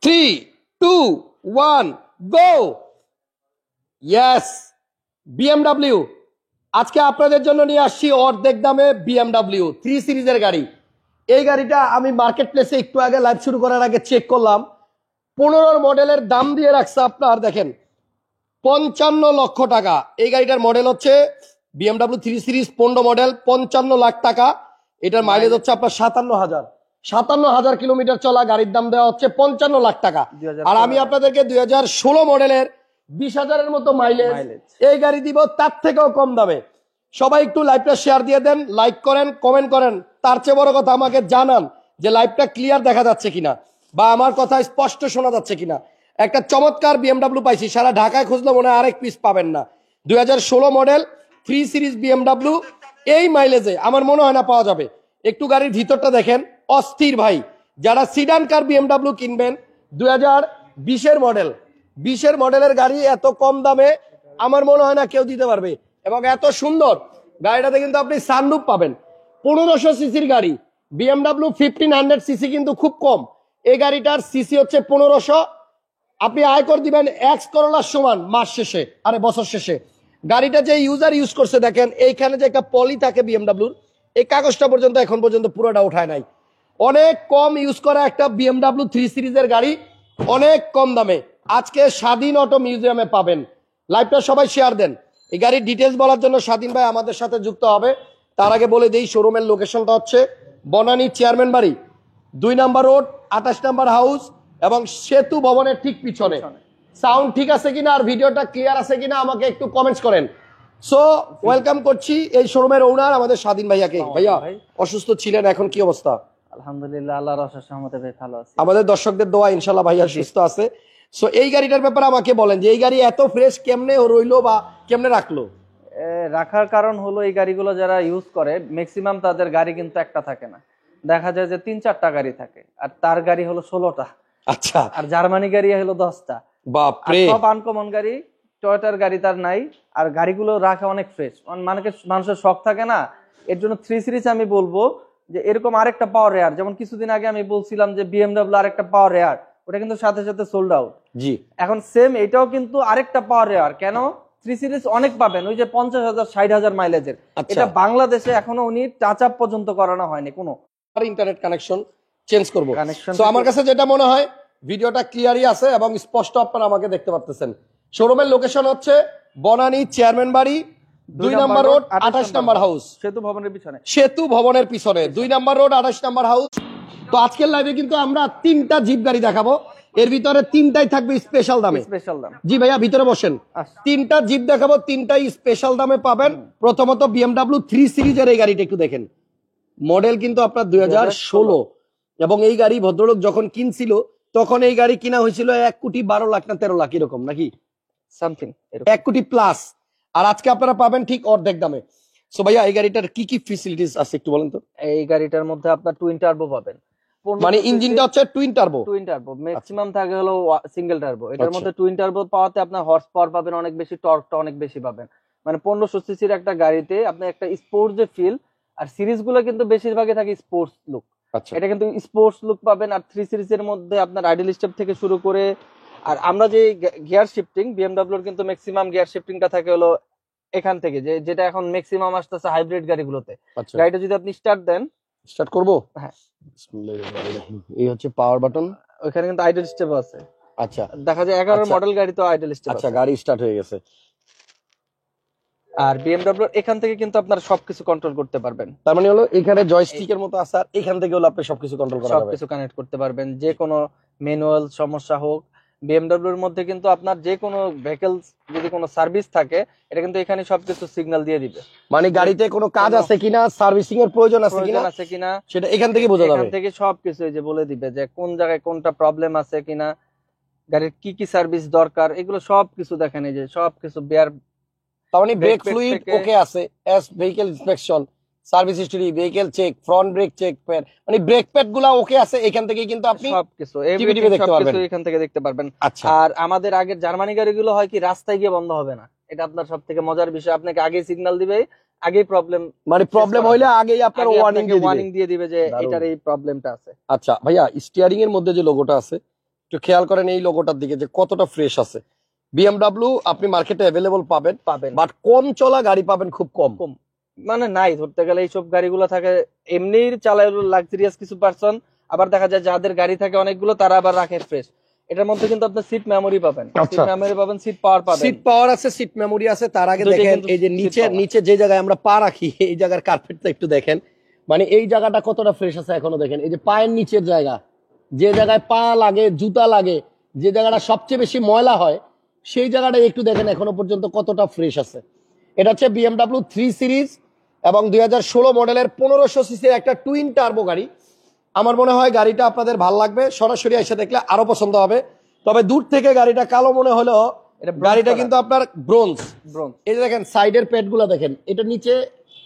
3, 2, 1, go! Yes, BMW আজকে আপনাদের জন্য নিয়ে আসছি অর্ধেক দামে BMW 3 সিরিজের গাড়ি। এই গাড়িটা আমি মার্কেট প্লেসে একটু আগে লাইভ শুরু করার আগে চেক করলাম, 15 মডেলের দাম দিয়ে রাখছে আপনার দেখেন 55 লক্ষ টাকা। এই গাড়িটার মডেল হচ্ছে BMW 3 সিরিজ 15 মডেল, 55 লাখ টাকা। এটার মাইলেজ হচ্ছে আপনার 57,000 কিলোমিটার চলা। গাড়ির দাম দেওয়া হচ্ছে 55 লাখ টাকা। আর আমি আপনাদেরকে 2016 মডেলের 20,000-এর মতো মাইলেজ এই গাড়ি দিব, তার থেকেও কম দামে। সবাই একটু লাইভটা শেয়ার দিয়ে দেন, লাইক করেন, কমেন্ট করেন। তার চেয়ে বড় কথা আমাকে জানান যে লাইভটা ক্লিয়ার দেখা যাচ্ছে কিনা বা আমার কথা স্পষ্ট শোনা যাচ্ছে কিনা। একটা চমৎকার BMW পাইছি, সারা ঢাকায় খুঁজলে মনে হয় আরেক পিস পাবেন না। 2016 মডেল 3 সিরিজ BMW এই মাইলেজে আমার মনে হয় না পাওয়া যাবে। একটু গাড়ির ভিতরটা দেখেন, অস্থির ভাই। যারা সিডান কার BMW কিনবেন 2020-এর মডেল, 20-এর মডেলের গাড়ি এত কম দামে আমার মনে হয় না কেউ দিতে পারবে। এবং এত সুন্দর গাড়িটাতে কিন্তু আপনি সানরুফ পাবেন। 1500 সিসির গাড়ি, BMW 1500 সিসি কিন্তু খুব কম। এই গাড়িটার সিসি হচ্ছে 1500। আপনি আয়কর দিবেন এক্স করোলার সমান মাস শেষে, আরে বছর শেষে। গাড়িটা যে ইউজার ইউজ করছে দেখেন, এইখানে যে একটা পলি থাকে BMWর, এই কাগজটা পর্যন্ত এখন পর্যন্ত পুরোটা উঠায় নাই। অনেক কম ইউজ করা একটা BMW 3 সিরিজের গাড়ি অনেক কম দামে আজকে স্বাধীন অটো মিউজিয়ামে পাবেন। লাইভটা সবাই শেয়ার দেন। এই গাড়ির ডিটেলস বলার জন্য স্বাধীন ভাই আমাদের সাথে যুক্ত হবে। তার আগে বলে দেই শোরুমের লোকেশনটা হচ্ছে বনানী চেয়ারম্যান বাড়ি, 2 নাম্বার রোড, 28 নাম্বার হাউস এবং সেতু ভবনের ঠিক পিছনে। সাউন্ড ঠিক আছে কিনা আর ভিডিওটা ক্লিয়ার আছে কিনা আমাকে একটু কমেন্টস করেন। সো ওয়েলকাম করছি এই শোরুমের ওনার আমাদের স্বাধীন ভাইয়াকে। ভাইয়া অসুস্থ ছিলেন, এখন কি অবস্থা? আলহামদুলিল্লাহ, আল্লাহর অশেষ রহমতে ভালো আছি। আমাদের দর্শকদের দোয়া ইনশাআল্লাহ ভাইয়া সুস্থ আছে। সো এই গাড়িটার ব্যাপারে আমাকে বলেন যে এই গাড়ি এত ফ্রেশ কেমনে রইলো বা কেমনে রাখলো? রাখার কারণ হলো এই গাড়িগুলো যারা ইউজ করে ম্যাক্সিমাম তাদের গাড়ি কিন্তু একটা থাকে না, দেখা যায় যে 3-4টা গাড়ি থাকে, আর তার গাড়ি হলো 16টা। আচ্ছা, আর জার্মানি গাড়ি হলো 10টা। বাপরে, সব আনকমন গাড়ি, টয়োটার গাড়ি তার নাই। আর গাড়িগুলো রাখা অনেক ফ্রেশ, মানুষের শখ থাকে না। এর জন্য 3 সিরিজ আমি বলবো যে এরকম আরেকটা পাওয়ার রেয়ার, যেমন কিছুদিন আগে আমি বলছিলাম যে BMW আরেকটা পাওয়ার রেয়ার, ওটা কিন্তু সাথে সাথে সোল্ড আউট। জি, এখন সেম এটাও কিন্তু আরেকটা পাওয়ার রেয়ার। কেন? 3 সিরিজ অনেক পাবেন, ওই যে 50,000 60,000 মাইলেজের। এটা বাংলাদেশে এখনো উনি টাচ আপ পর্যন্ত করানো হয়নি কোনো। আর ইন্টারনেট কানেকশন চেঞ্জ করব। সো আমার কাছে যেটা মনে হয় ভিডিওটা ক্লিয়ারই আছে এবং স্পষ্ট আপনারা আমাকে দেখতে পাচ্ছেন। শোরুমের লোকেশন হচ্ছে বনানী চেয়ারম্যান বাড়ি, 2 নাম্বার রোড, 28 নাম্বার হাউস, সেতু ভবনের পিছনে। 2 নাম্বার রোড, 28 নাম্বার হাউস। তো আজকের লাইভে কিন্তু আমরা 3টা জিপ গাড়ি দেখাবো, এর ভিতরে 3টাই থাকবে স্পেশাল দামে। জি ভাইয়া ভিতরে বসেন। 3টা জিপ দেখাবো, 3টাই স্পেশাল দামে পাবেন। প্রথমত BMW 3 সিরিজের এই গাড়িটা একটু দেখেন, মডেল কিন্তু আপনার 2016 এবং এই গাড়ি ভদ্রলোক যখন কিনছিল তখন এই গাড়ি কিনা হয়েছিল 1,12,00,000 না 13 লাখ এরকম নাকি সামথিং, 1 কোটি প্লাস। আর আজকে আপনারা পাবেন ঠিক অর্ধেক দামে। সো ভাইয়া এই গাড়িটার কি কি ফ্যাসিলিটিস আছে একটু বলেন তো। এই গাড়িটার মধ্যে আপনার টুইন টার্বো পাবেন, মানে ইঞ্জিনটা হচ্ছে টুইন টার্বো। ম্যাক্সিমাম থাকে হলো সিঙ্গেল টার্বো। এটার মধ্যে টুইন টার্বো পাওয়াতে আপনার হর্স পাওয়ার পাবেন অনেক বেশি, টর্কটা অনেক বেশি পাবেন। মানে 1500 সিসির একটা গাড়িতে আপনি একটা স্পোর্টস যে ফিল, আর সিরিজগুলো কিন্তু বেশিরভাগই থাকে স্পোর্টস লুক। এটা কিন্তু স্পোর্টস লুক পাবেন। আর 3 সিরিজের মধ্যে আপনার আইডল স্টেপ থেকে শুরু করে, আর আমরা যে গিয়ার শিফটিং BMW এর কিন্তু ম্যাক্সিমাম গিয়ার শিফটিংটা থাকে হলো এখান থেকে, যেটা এখন ম্যাক্সিমাম আসতেছে হাইব্রিড গাড়িগুলোতে। গাড়িটা যদি আপনি স্টার্ট করব, হ্যাঁ এই হচ্ছে পাওয়ার বাটন, ওখানে কিন্তু আইডল স্টেপ আছে। আচ্ছা, দেখা যায় 11 মডেল গাড়ি তো আইডল স্টেপ। আচ্ছা, গাড়ি স্টার্ট হয়ে গেছে। আর BMW এখান থেকে কিন্তু আপনারা সবকিছু কন্ট্রোল করতে পারবেন। তার মানে হলো এখানে জয়স্টিকের মতো আছে, আর এখান থেকে হলো আপনি সবকিছু কন্ট্রোল করা যাবে, সবকিছু কানেক্ট করতে পারবেন। যে কোনো ম্যানুয়াল সমস্যা হোক, BMW এর মধ্যে কিন্তু আপনার যে কোনো ভেহিকলস যদি কোনো সার্ভিস থাকে, এটা কিন্তু এখানে সবকিছু সিগন্যাল দিয়ে দিবে। মানে গাড়িতে কোনো কাজ আছে কিনা, সার্ভিসিং এর প্রয়োজন আছে কিনা সেটা এখান থেকে বোঝা যাবে। এখান থেকে সবকিছু এই যে বলে দিবে যে কোন জায়গায় কোনটা প্রবলেম আছে কিনা, গাড়ির কি কি সার্ভিস দরকার, এগুলো সবকিছু দেখেন। এই যে সবকিছু বেয়ার, তার মানে ব্রেক ফ্লুইড ওকে আছে, এস vehicle inspection, service history, vehicle check, front brake check, মানে ব্রেক প্যাড গুলা ওকে আছে। এখান থেকে কিন্তু আপনি সবকিছু এখান থেকে দেখতে পারবেন। আর আমাদের আগের জার্মানি গাড়িগুলো হয় কি রাস্তায় গিয়ে বন্ধ হবে না, এটা আপনার সব থেকে মজার বিষয়। আপনাকে আগে সিগন্যাল দিবে, আগেই প্রবলেম, মানে প্রবলেম হইলে আগেই আপনার ওয়ার্নিং দিয়ে দিবে যে এটার এই প্রবলেমটা আছে। আচ্ছা ভাইয়া, স্টিয়ারিং এর মধ্যে যে লোগোটা আছে একটু খেয়াল করেন এই লোগোটার দিকে যে কতটা ফ্রেশ আছে। বিএমডব্লিউ আপনি মার্কেটে অ্যাভেলেবল পাবেন, বাট কম চলা গাড়ি পাবেন খুব কম। মানে নাই ধরতে গেলে এইসব গাড়িগুলো থাকে এমনি চালায় লাক্সারিয়াস কিছু পার্সন, আবার দেখা যায় যাদের গাড়ি থাকে অনেকগুলো তারা আবার রাখে ফ্রেশ। এটার মধ্যে কিন্তু আপনি সিট মেমোরি পাবেন, সিট মেমোরি পাবেন, সিট পাওয়ার পাবেন। সিট পাওয়ার আছে, সিট মেমোরি আছে। তার আগে দেখেন এই যে নিচে যে জায়গায় আমরা পা রাখি এই জায়গার কার্পেটটা একটু দেখেন, মানে এই জায়গাটা কতটা ফ্রেশ আছে এখনো দেখেন। এই যে পায়ের নিচের জায়গা, যে জায়গায় পা লাগে, জুতা লাগে, যে জায়গাটা সবচেয়ে বেশি ময়লা হয়, সেই জায়গাটা একটু দেখেন এখনো পর্যন্ত কতটা ফ্রেশ আছে। এটা হচ্ছে বিএমডব্লিউ 3 সিরিজ এবং 2016 মডেলের 1500 সিসির একটা টুইন টার্বো গাড়ি। আমার মনে হয় গাড়িটা আপনাদের ভালো লাগবে, সরাসরি এসে দেখলে আরো পছন্দ হবে। তবে দূর থেকে গাড়িটা কালো মনে হলেও গাড়িটা কিন্তু আপনার ব্রোঞ্জ। এই যে দেখেন সাইডের প্যাড গুলা দেখেন, এটা নিচে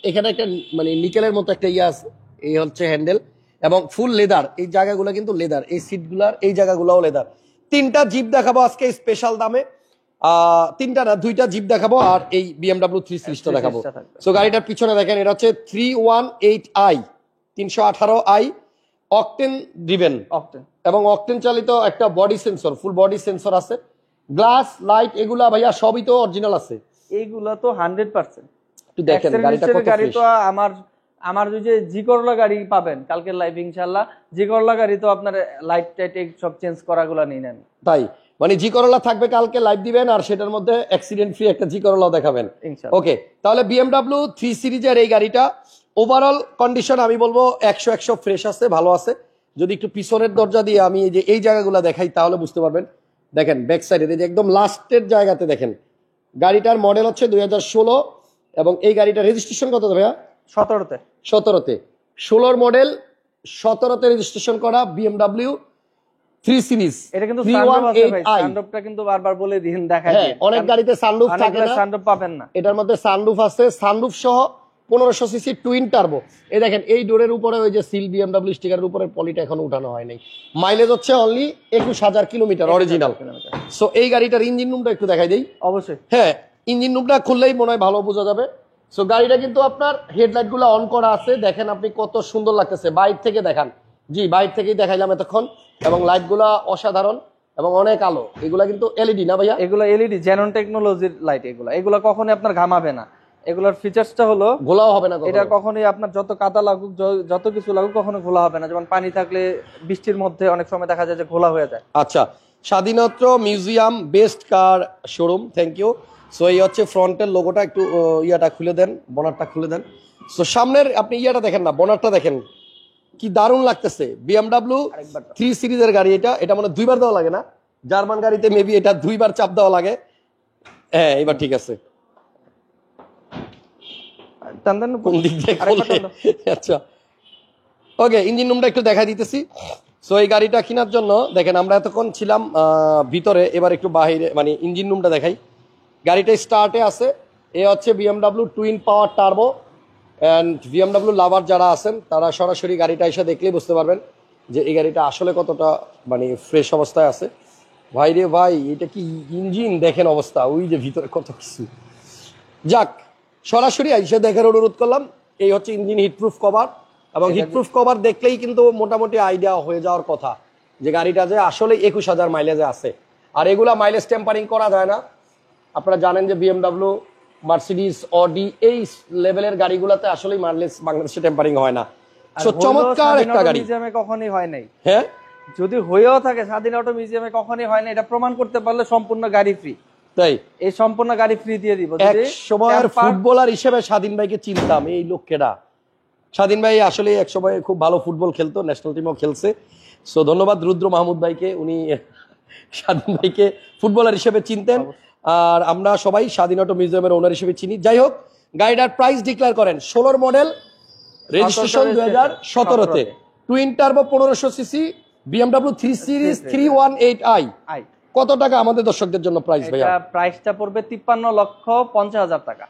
এখানে একটা মানে নিকেলের মতো একটা ইয়ে আছে, এই হচ্ছে হ্যান্ডেল এবং ফুল লেদার। এই জায়গাগুলো কিন্তু লেদার, এই সিটগুলার এই জায়গাগুলোও লেদার। 3টা জিপ দেখাবো আজকে স্পেশাল দামে, 3টা না 2টা জিপ দেখাবো আর এই বিএমডব্লিউ 3 সিরিজটা দেখাবো। সো গাড়িটার পিছনে দেখেন, এটা হচ্ছে 318i 318i অকটেন ড্রিভেন এবং অকটেন চালিত একটা body sensor, full body sensor আছে। গ্লাস লাইট এগুলা ভাইয়া সবই তো অরিজিনাল আছে, এইগুলা তো 100%। একটু দেখেন গাড়িটা কত গাড়ি তো আমার যে জি করলা গাড়ি পাবেন কালকে লাইভ ইনশাআল্লাহ, জি করলা গাড়ি তো আপনার লাইট টাইট সব চেঞ্জ করাগুলা নিয়ে নেন। তাই মানে জি করলা থাকবে, কালকে লাইভ দিবেন আর সেটার মধ্যে অ্যাক্সিডেন্ট ফ্রি একটা জি করলা দেখাবেন ইনশাআল্লাহ। ওকে, তাহলে বিএমডব্লিউ 3 সিরিজের এই গাড়িটা ওভারঅল কন্ডিশন আমি বলবো 100 ফ্রেশ আছে, ভালো আছে। যদি একটু পিছনের দরজা দিয়ে আমি এই যে এই জায়গাগুলো দেখাই তাহলে বুঝতে পারবেন। দেখেন ব্যাক সাইডে একদম লাস্টের জায়গাতে দেখেন, গাড়িটার মডেল হচ্ছে 2016 এবং এই গাড়িটার রেজিস্ট্রেশন কত ভাইয়া? 17তে 16 মডেল 17তে রেজিস্ট্রেশন করা বিএমডব্লিউ 3 সিরিজ। এটা কিন্তু সানরুফ আছে ভাই, সানরুফটা কিন্তু বারবার বলে দিন দেখাই দিন। অনেক গাড়িতে সানরুফ থাকে না, সানরুফ পাবেন না, এটার মধ্যে সানরুফ আছে। সানরুফ সহ 1500 সিসি টুইন টার্বো। এই দেখেন এই ডোরের উপরে ওই যে সিল বিএমডব্লিউ স্টিকারের উপরে পলিটা এখনো উঠানো হয় নাই। মাইলেজ হচ্ছে অনলি 21000 কিলোমিটার অরিজিনাল। সো এই গাড়িটার ইঞ্জিন রুমটা একটু দেখাই দেই। অবশ্যই হ্যাঁ, ইঞ্জিন রুমটা খুললেই মনে হয় ভালো বোঝা যাবে। সো গাড়িটা কিন্তু আপনার হেডলাইট গুলো অন করা আছে, দেখেন আপনি কত সুন্দর লাগতেছে। বাইরে থেকে দেখান, জি বাইরে থেকেই দেখাইলাম এতক্ষণ, এবং লাইট গুলা অসাধারণ এবং অনেক আলো। এগুলা কিন্তু এলইডি না ভাইয়া? এগুলো এলইডি জেনন টেকনোলজির লাইট। এগুলো কখনোই আপনার ঘামাবে না। এগুলোর ফিচার্সটা হলো ঘোলাও হবে না, এটা কখনোই আপনার যত কাদা লাগুক যত কিছু লাগুক কখনো ঘোলা হবে না। যেমন পানি থাকলে বৃষ্টির মধ্যে অনেক সময় দেখা যায় যে ঘোলা হয়ে যায়। আচ্ছা, স্বাধীনত্র museum best car showroom, thank you. So এই হচ্ছে ফ্রন্টের লোগোটা, একটু ইয়াটা খুলে দেন, বনারটা খুলে দেন। সো সামনের আপনি ইয়াটা দেখেন না, বনারটা দেখেন কি দারুণ লাগতেছে। বিএমডব্লিউ 3 সিরিজের গাড়ি, এটা মানে 2বার দেওয়া লাগে না, জার্মান গাড়িতে মেবি এটা 2বার চাপ দেওয়া লাগে। হ্যাঁ এবার ঠিক আছে। কোন দিক দিয়ে খুলে? আচ্ছা ওকে, ইঞ্জিন রুমটা একটু দেখা দিতেছি। সো এই গাড়িটা কেনার জন্য দেখেন আমরা এতক্ষণ ছিলাম ভিতরে, এবার একটু বাইরে মানে ইঞ্জিন রুমটা দেখাই। গাড়িটা স্টার্টে আছে। এ হচ্ছে BMW twin power turbo. And BMW lover যারা আছেন তারা সরাসরি গাড়িটা এসে দেখলেই বুঝতে পারবেন যে এই গাড়িটা আসলে কতটা মানে ফ্রেশ অবস্থায় আছে। ভাই রে ভাই, এটা কি ইঞ্জিন দেখেন অবস্থা, ওই যে ভিতরে কত কিছু। যাক, সরাসরি এসে দেখার অনুরোধ করলাম। এই হচ্ছে ইঞ্জিন হিটপ্রুফ কভার, এবং হিটপ্রুফ কভার দেখলেই কিন্তু মোটামুটি আইডিয়া হয়ে যাওয়ার কথা যে গাড়িটা যে আসলে 21000 মাইলেজে আছে। আর এগুলা মাইলেজ টেম্পারিং করা যায় না। আপনারা জানেন যে বিএমডব্লিউ, মার্সিডিজ, অডি এই লেভেলের গাড়িগুলোতে আসলে মাইলেজ বাংলাদেশে টেম্পারিং হয় না। সো চমৎকার একটা গাড়ি, মিউজিয়ামে কখনোই হয় নাই। হ্যাঁ, যদি হয়েও থাকে স্বাধীন অটো মিউজিয়ামে কখনোই হয় না। এটা প্রমাণ করতে পারলে সম্পূর্ণ গাড়ি ফ্রি। তাই এই সম্পূর্ণ গাড়ি ফ্রি দিয়ে দিব। এক সময়ের ফুটবলার হিসেবে স্বাধীন ভাইকে চিনতাম, এই লোককেটা স্বাধীন ভাই আসলে এক সময় খুব ভালো ফুটবল খেলতো, ন্যাশনাল টিমও খেলছে। সো ধন্যবাদ রুদ্র মাহমুদ ভাইকে, উনি স্বাধীন ভাইকে ফুটবলার হিসেবে চিনতেন। আর আমরা সবাই স্বাধীন অটো মিউজিয়ামের ওনার হিসেবে চিনি। যাই হোক, গাড়িটার প্রাইস ডিক্লেয়ার করেন। 16 মডেল, রেজিস্ট্রেশন 2017তে, twin turbo 1500 CC BMW 3 series 318i। কত টাকা আমাদের দর্শকদের জন্য প্রাইস ভাইয়া? প্রাইসটা পড়বে 53,50,000 টাকা।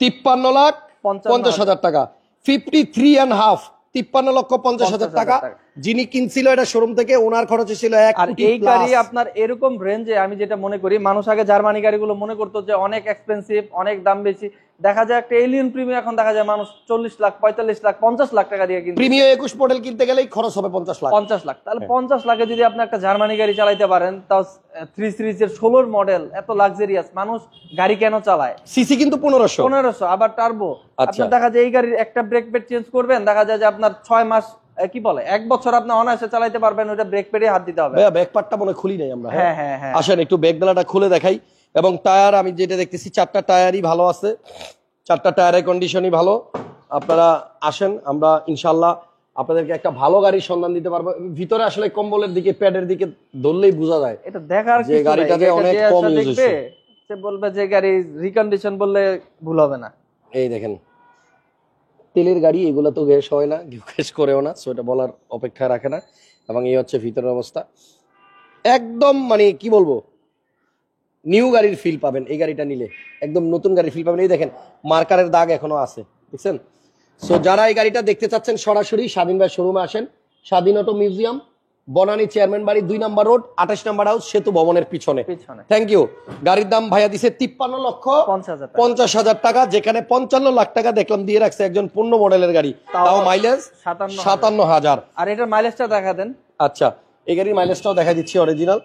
53,50,000 টাকা, 53.5, 53,50,000 টাকা। যিনি কিনছিল এটা শোরুম থেকে ওনার খরচ ছিল 1 আর কোটি এই গাড়ি আপনার এরকম রেঞ্জে, আমি যেটা মনে করি, মানুষ আগে জার্মানি গাড়িগুলো মনে করতো যে অনেক এক্সপেন্সিভ, অনেক দাম বেশি। দেখা যায় একটা এলিয়ন প্রিমিয়াম এখন দেখা যায় মানুষ 40 লাখ, 45 লাখ, 50 লাখ টাকা দিয়ে কিনছে। প্রিমিয়াম 21 মডেল কিনতে গেলেই খরচ হবে 50 লাখ। 50 লাখ, তাহলে 50 লাখে যদি আপনি একটা জার্মানি গাড়ি চালাতে পারেন, তাও 3 সিরিজের 16 মডেল, এত লাক্সারিয়াস, মানুষ গাড়ি কেন চালায়? সিসি কিন্তু 1500 আবার টার্বো। আচ্ছা। আপনার দেখা যায় এই গাড়ির একটা ব্রেক প্যাড চেঞ্জ করবেন, দেখা যায় যে আপনার 6 মাস, কি বলে, 1 বছর আপনি অনায়াসে চালাতে পারবেন, ওটা ব্রেক প্যাডে হাত দিতে হবে। ভাইয়া ব্যাক পার্টটা মনে খুলি নাই আমরা। হ্যাঁ হ্যাঁ হ্যাঁ, আসেন একটু ব্যাক ডালাটা খুলে দেখাই। এবং টায়ার আমি যেটা দেখতেছি 4টা টায়ারই ভালো আছে, 4টা টায়ারের কন্ডিশনই ভালো। আপনারা আসেন, আমরা ইনশাআল্লাহ আপনাদেরকে একটা ভালো গাড়ির সন্ধান দিতে পারবো। ভিতরে আসলে কম্বলের দিকে, প্যাডের দিকে ধরলেই বোঝা যায় এটা দেখার যে গাড়িটাতে অনেক কম ইউজ হয়েছে। সে বলবে যে গাড়ি রিকন্ডিশন বললে ভুল হবে না। এই দেখেন তেলের গাড়ি, এগুলো তো গ্যাস হয় না, গ্যাস করেও না, সো এটা বলার অপেক্ষা রাখে না। এবং এই হচ্ছে ভিতরের অবস্থা, একদম মানে কি বলবো, নিউ গাড়ির ফিল পাবেন এই গাড়িটা নিলে, একদম নতুন গাড়ির ফিল পাবেন। এই দেখেন মার্কারের দাগ এখনো আছে, দেখছেন? সো যারা এই গাড়িটা দেখতে চাচ্ছেন সরাসরি স্বাধীন ভাই শোরুমে আসেন। স্বাধীন অটো মিউজিয়াম, বনানী চেয়ারম্যান বাড়ি 2 নম্বর রোড, 28 নম্বর হাউস, সেতু ভবনের পিছনে। Thank you. গাড়ির দাম ভাইয়া দিছে 53,50,000 টাকা, যেখানে 55 লাখ টাকা দেখলাম দিয়ে রাখছে একজন 15 মডেলের গাড়ি, তাও মাইলেজ 57,000। আর এটার মাইলেজটা দেখা দেন। আচ্ছা, এই গাড়ির মাইলেজটাও দেখা দিচ্ছি অরিজিনাল।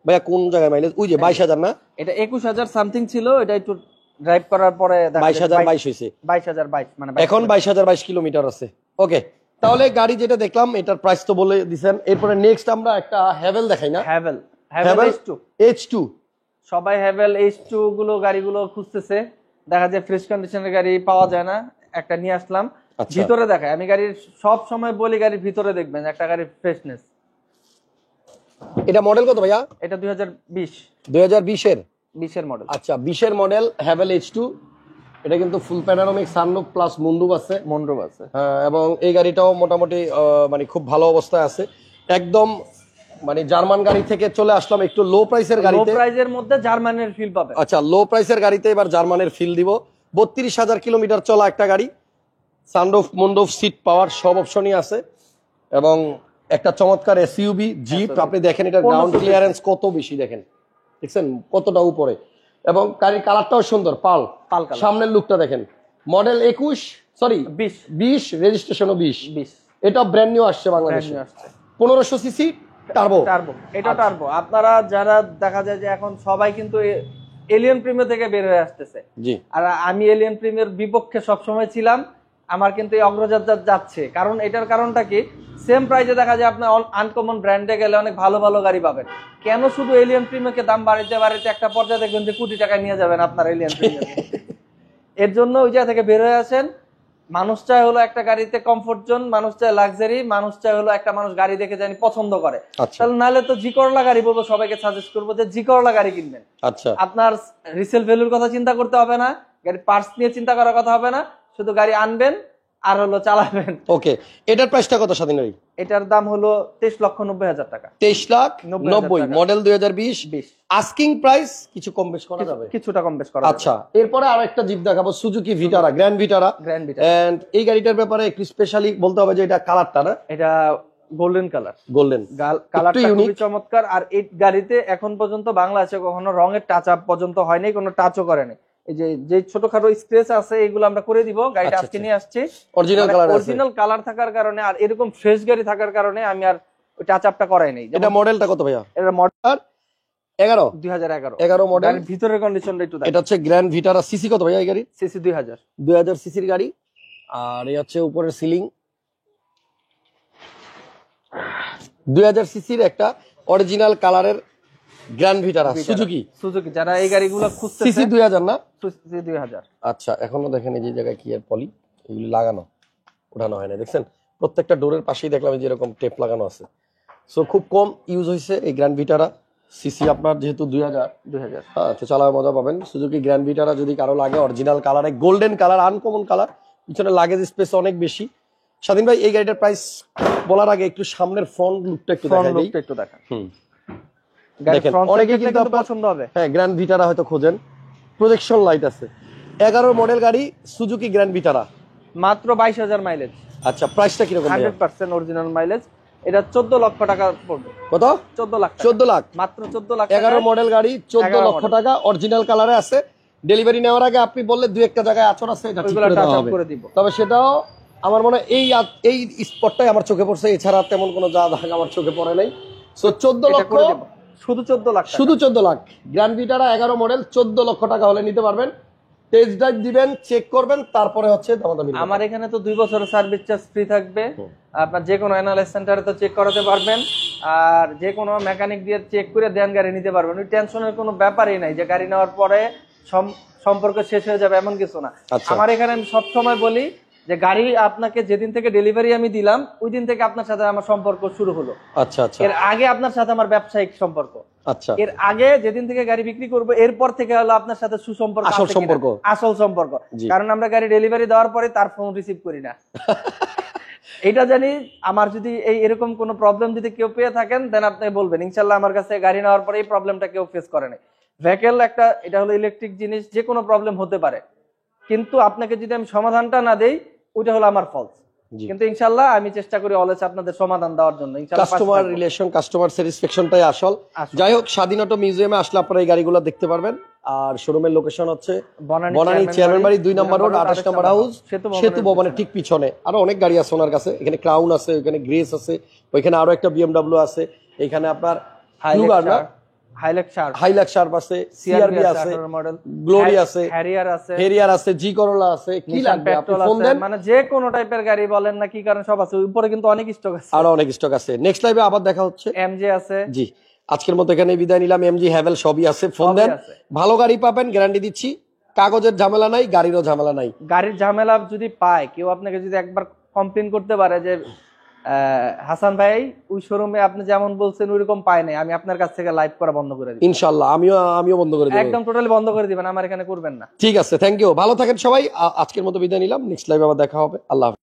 ভাইয়া কোন জায়গায় মাইলেজ? ওই যে 22,000 না, এটা 21,000 সামথিং ছিল, এটা একটু ড্রাইভ করার পরে 22,022 হয়েছে, 22,022 মানে এখন 22,022 কিলোমিটার আছে। ওকে, তাহলে গাড়ি যেটা দেখলাম এটার প্রাইস তো বলে দিছেন। এরপরে নেক্সট আমরা একটা হ্যাভেল দেখাই না? Haven H2। সবাই হ্যাভেল H2 গুলো গাড়িগুলো খুঁজতেছে, দেখা যায় ফ্রেশ কন্ডিশনের গাড়ি পাওয়া যায় না, একটা নিয়ে আসলাম। ভিতরে দেখায়, আমি গাড়ির সব সময় বলি গাড়ির ভিতরে দেখবেন একটা গাড়ির ফ্রেশনেস। এটা মডেল কত ভাইয়া? এটা 2020 2020 এর মডেল। আচ্ছা, 20 এর মডেল হ্যাভেল H2। এটা কিন্তু ফুল প্যানোরামিক সানরুফ প্লাস মুন্ডুপ আছে। হ্যাঁ, এবং এই গাড়িটাও মোটামুটি মানে খুব ভালো অবস্থায় আছে। একদম মানে জার্মান গাড়ি থেকে চলে আসলাম একটু লো প্রাইসের গাড়িতে। লো প্রাইসের মধ্যে জার্মানের ফিল পাবে। আচ্ছা, লো প্রাইসের গাড়িতে এবার জার্মানের ফিল দিব। 32,000 কিলোমিটার চলা একটা গাড়ি, সানরুফ, মুন্ডুপ, সিট পাওয়ার সব অপশনই আছে। এবং একটা চমৎকার এসইউভি জিপ। আপনি দেখেন এটা গ্রাউন্ড ক্লিয়ারেন্স কত বেশি, দেখেন, দেখছেন কতটা উপরে। এবং গাড়ির কালারটাও সুন্দর, পাল কালার। সামনের লুকটা দেখেন, মডেল 20 রেজিস্ট্রেশনও 20। এটা ব্র্যান্ড নিউ আসছে বাংলাদেশে, 1500 সিসি টার্বো। এটা টার্বো। আপনারা যারা দেখা যায় যে এখন সবাই কিন্তু এলিয়ন প্রিমিয়ার থেকে বের হয়ে আসতেছে, জি, আর আমি এলিয়ন প্রিমিয়ার বিপক্ষে সবসময় ছিলাম। আমার কিন্তু এই অগ্রযাত্রা যাচ্ছে, কারণ এটার কারণটা কি, সেম প্রাইসে দেখা যায় আপনি আনকমন ব্র্যান্ডে গেলে অনেক ভালো ভালো গাড়ি পাবেন। কেন শুধু এলিয়ন প্রিমিয়ারকে দাম বাড়াইতে বাড়াইতে একটা পর্যায়ে দেখবেন যে কোটি টাকা নিয়ে যাবেন আপনার এলিয়ন প্রিমিয়ার। এর জন্য ওই জায়গা থেকে বের হয়ে আসেন। মানুষ চায় হলো একটা গাড়িতে কমফোর্ট জোন, মানুষ চায় লাক্সারি, মানুষ চায় হলো একটা মানুষ গাড়ি দেখে জানি পছন্দ করে। তাহলে নাহলে তো জি করলা গাড়ি বলবো, সবাইকে সাজেস্ট করবো যে জি করলা গাড়ি কিনবেন। আচ্ছা, আপনার রিসেল ভ্যালুর কথা চিন্তা করতে হবে না, গাড়ির পার্টস নিয়ে চিন্তা করার কথা হবে না, শুধু গাড়ি আনবেন আর হলো চালাবেন। ওকে, এটার প্রাইসটা কত স্বাধীন ভাই? এটার দাম হলো 23,90,000 টাকা। 23,90,000, মডেল 2020। আস্কিং প্রাইস কিছু কম বেশ করা যাবে, কিছুটা কম বেশ করা যাবে। আচ্ছা, এরপরে আরো একটা জিপ দেখাবো, Suzuki Vitara, grand Vitara. And এই গাড়িটার ব্যাপারে একটু স্পেশালি বলতে হবে যে এটা কালারটা না, এটা গোল্ডেন কালার, কালারটা খুবই চমৎকার। আর এই গাড়িতে এখন পর্যন্ত বাংলাদেশে কখনো রঙের টাচ আপ পর্যন্ত হয়নি, কোনো টাচও করেনি। এই যে ছোটখাটো স্ক্র্যাচ আছে এগুলো আমরা করে দিব। গাড়িটা আজকে নিয়ে আসছি অরিজিনাল কালার থাকার কারণে, আর এরকম ফ্রেশ গাড়ি থাকার কারণে আমি আর ওই টাচ আপটা করাই নাই। এটা মডেলটা কত ভাইয়া? এটা মডেল 2011 মডেল। ভিতরের কন্ডিশনটা একটু দেখেন। এটা হচ্ছে গ্র্যান্ড ভিটারা। সিসি কত ভাইয়া এই গাড়ি? সিসি 2000 সিসির গাড়ি। আর এই হচ্ছে উপরের সিলিং 2000 সিসির একটা অরিজিনাল কালারের গ্র্যান্ড ভিটারা সুজুকি। যারা এই গাড়িগুলো খুঁজছে, সিসি 2000 না? সিসি 2000। আচ্ছা, এখনো দেখেন এই যে জায়গায় কি আর পলি এগুলো লাগানো, ওঠানো হয় না, দেখছেন প্রত্যেকটা ডোরের পাশেই দেখলাম যে এরকম টেপ লাগানো আছে। সো খুব কম ইউজ হয়েছে এই গ্র্যান্ড ভিটারা। সিসি আপনার যেহেতু 2000, হ্যাঁ, তো চালায় মজা পাবেন। সুজুকি গ্র্যান্ড ভিটারা যদি কারো লাগে, অরিজিনাল কালারে, গোল্ডেন কালার, আনকমন কালার, পিছনে লাগেজ স্পেস অনেক বেশি। স্বাধীন ভাই, এই গাড়িটার প্রাইস বলার আগে একটু সামনের ফ্রন্ট লুকটা একটু দেখাই। দেখেন অনেকে কিন্তু পছন্দ হবে। হ্যাঁ, গ্র্যান্ড ভিটারা হয়তো খোঁজেন, প্রজেকশন লাইট আছে। 11 মডেল গাড়ি, সুজুকি গ্র্যান্ড ভিটারা, মাত্র 22,000 মাইলেজ। আচ্ছা, প্রাইসটা কিরকম? 100% অরিজিনাল মাইলেজ। এটা 14 লক্ষ টাকা পড়বে। কত? 14 লাখ। 14 লাখ, মাত্র 14 লাখ। 11 মডেল গাড়ি, 14 লক্ষ টাকা, অরিজিনাল কালারে আছে। ডেলিভারি নেওয়ার আগে আপনি বললে দুই একটা জায়গায় আচর আছে, এটা ঠিক করে দেওয়া হবে। তবে সেটাও আমার মনে হয় এই স্পটটাই আমার চোখে পড়ছে, এছাড়া তেমন কোনো যা দাগ আমার চোখে পড়ে নাই। সো 14 লক্ষ, শুধু 14 লাখ, শুধু 14 লাখ। গ্র্যান্ড ভিটারা 11 মডেল 14 লক্ষ টাকা হলে নিতে পারবেন। টেস্ট ড্রাইভ দিবেন, চেক করবেন, তারপরে হচ্ছে দামাদামি। আমার এখানে তো 2 বছরের সার্ভিস চার্জ ফ্রি থাকবে। আপনার যে কোনো অ্যানালাইজ সেন্টারে তো চেক করাতে পারবেন, আর যে কোনো মেকানিক দিয়ে চেক করে দেন গাড়ি নিতে পারবেন। ওই টেনশনের কোনো ব্যাপারই নাই যে গাড়ি নেওয়ার পরে সম্পর্ক শেষ হয়ে যাবে, এমন কিছু না। আমার এখানে আমি সবসময় বলি যে গাড়ি আপনাকে যেদিন থেকে ডেলিভারি আমি দিলাম ওই দিন থেকে আপনার সাথে আমার সম্পর্ক শুরু হলো। আচ্ছা আচ্ছা। এর আগে আপনার সাথে আমার ব্যবসায়িক সম্পর্ক। আচ্ছা। এর আগে যেদিন থেকে গাড়ি বিক্রি করব এরপর থেকে হলো আপনার সাথে সুসম্পর্ক, আসল সম্পর্ক, আসল সম্পর্ক। কারণ আমরা গাড়ি ডেলিভারি দেওয়ার পরে তার ফোন রিসিভ করি না। এটা জানি। আমার যদি এরকম কোনো প্রবলেম যদি কেউ পেয়ে থাকেন দেন আপনি বলবেন, ইনশাআল্লাহ আমার কাছে গাড়ি নেওয়ার পরে এই প্রবলেমটা কেউ ফেস করে নাই। ভেহিকল একটা, এটা হলো ইলেকট্রিক জিনিস, যে কোনো প্রবলেম হতে পারে, কিন্তু আপনাকে যদি আমি সমাধানটা না দেই ওইটা হলো আমার ফল্ট। কিন্তু ইনশাআল্লাহ আমি চেষ্টা করি অলওয়েজ আপনাদের সমাধান দেওয়ার জন্য। কাস্টমার রিলেশন, কাস্টমার স্যাটিসফ্যাকশনটাই আসল। যাই হোক, স্বাধীনতা মিউজিয়ামে আসলে আপনারা এই গাড়িগুলো দেখতে পারবেন। আর শোরুমের লোকেশন হচ্ছে বনানী চেয়ারম্যান বাড়ি 2 নম্বর রোড 28 নম্বর হাউস, সেতু ভবনের ঠিক পিছনে। আরো অনেক গাড়ি আছে ওনার কাছে, এখানে ক্রাউন আছে, ওখানে গ্রেস আছে, ওইখানে আরো একটা BMW আছে, এখানে আপনার হাইলাক্স শার্প আছে, সিআরবি আছে, গ্লোরি আছে, হ্যারিয়ার আছে, জি করোলা আছে। কি লাগবে আপনি ফোন দেন, মানে যে কোনো টাইপের গাড়ি বলেন না কি কারণ সব আছে। উপরে কিন্তু অনেক স্টক আছে, আরো অনেক স্টক আছে। নেক্সট লাইভে আবার দেখা হচ্ছে। এমজি আছে। জি, আজকের মতো এখানে বিদায় নিলাম। এমজি হ্যাভেল সবই আছে, ফোন দেন, ভালো গাড়ি পাবেন, গ্যারান্টি দিচ্ছি। কাগজের ঝামেলা নাই, গাড়িরও ঝামেলা নাই। গাড়ির ঝামেলা যদি পায় কেউ, আপনাকে যদি একবার কমপ্লেইন করতে পারে যে হাসান ভাই ওই শোরুমে আপনি যেমন বলছেন ওইরকম পায় নাই, আমি আপনার কাছ থেকে লাইভ করা বন্ধ করে দিই। ইনশাআল্লাহ আমিও বন্ধ করে দেব, একদম টোটালি বন্ধ করে দিবেন, আমার এখানে করবেন না। ঠিক আছে, থ্যাংক ইউ, ভালো থাকেন সবাই। আজকের মতো বিদায় নিলাম, নেক্সট লাইভে আবার দেখা হবে। আল্লাহ হাফেজ।